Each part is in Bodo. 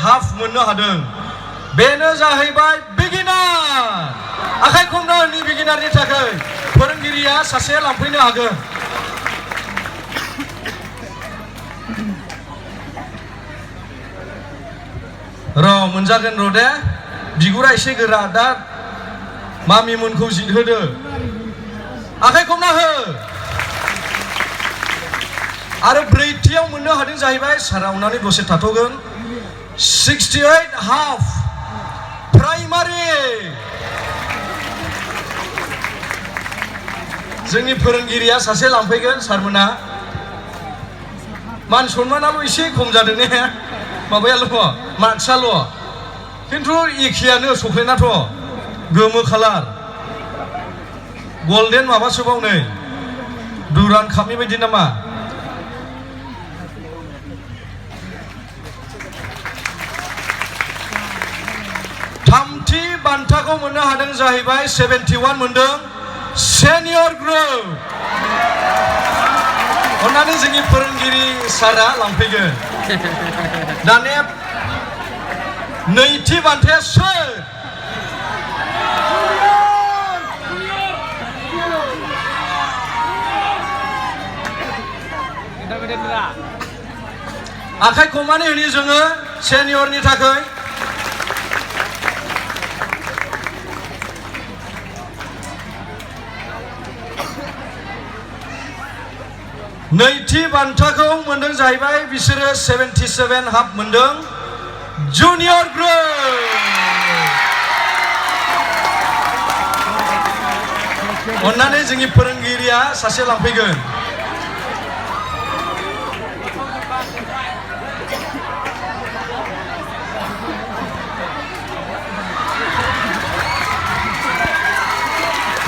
हाफ मोननो हादों बेनो जाहैबाय बिगिनार आखाइ खमनानि बिगिनारनि थाखाय फोरोंगिरिया सासे लांफैनो हागोन र' मोनजागोन र' दे बिगुरा एसे गोरा दा मामिमोनखौ जितहोदो आखाइ खमना हो आरो ब्रैथियाव मोननो हादों जाहैबाय सारा अननानै दसे थाथ'गोन 68 हाफ प्राइमारि जोंनि फोरोंगिरिया सासे लांफैगोन सारमोना मान सन्मानाल' एसे खम जादों ने माबायाल' मार्कसाल' खिन्थु एखेयानो चक्लेटआथ' गोमो खालार गल्डेन माबासोबाव नै दुरान कापनि बायदि नामा थामथि बान्थाखौ मोननो हादों जाहैबाय 71 मोनदों सेनियर ग्रुप अन्नानै जोंनि फोरोंगिरि सारा लांफैगोन दानिया नैथि बान्थाया सोर आखाइ खमानै होनि जोङो सेनियरनि थाखाय नैथि बान्थाखौ मोनदों जाहैबाय बिसोरो 77 हाफ मोनदों जुनियर ग्रुप अन्नानै जोंनि फोरोंगिरिया सासे लांफैगोन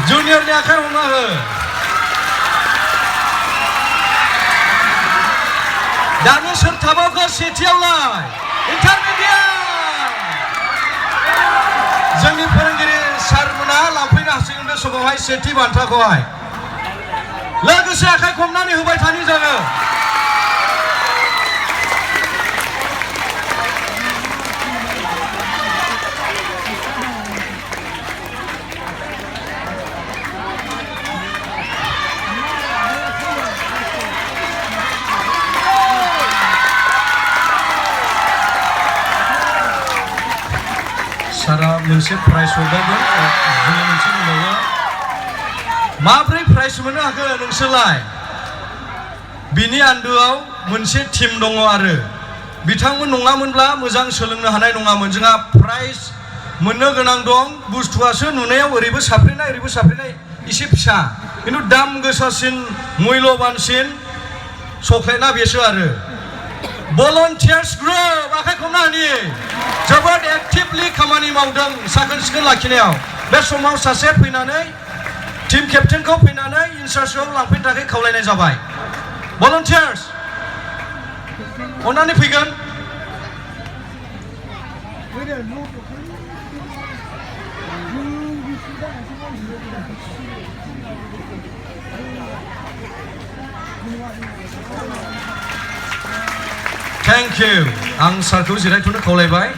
जुनियरनि आखाइ हमना हो दानि सोर थाबावखो सेथियावलाय इन्टारमिडियेट जोंनि फोरोंगिरि सारमोना लांफैनो हासिगोन बे समावहाय सेथि बान्थाखौहाय लोगोसे आखाइ खमनानै होबाय थानि जोङो सारा मोनसे प्राइज हरबावगोन जोङो मोनसे दंबावो माब्रै प्राइज मोननो हागोन नोंसोरलाय बिनि आन्दोआव मोनसे टिम दङ आरो बिथांमोन नङामोनब्ला मोजां सोलोंनो हानाय नङामोन जोंहा प्राइज मोननो गोनां दं बुस्थुआसो नुनायाव ओरैबो साफ्रेनाय एसे फिसा खिन्थु दाम गोसासिन मुल्यबानसिन चक्लेटआ बेसो आरो भलन्टियार्स ग्रुप आखाइ खमना होनि जोबोद एक्टिभलि खामानि मावदों साखोन सिखोन लाखिनायाव बे समाव सासे फैनानै टीम केप्टेनखौ फैनानै इनचार्जआव लांफैनो थाखाय खावलायनाय जाबाय भलन्टियार्स अन्नानै फैगोन थेंक इउ आं सारखौ जिरायथ'नो खावलायबाय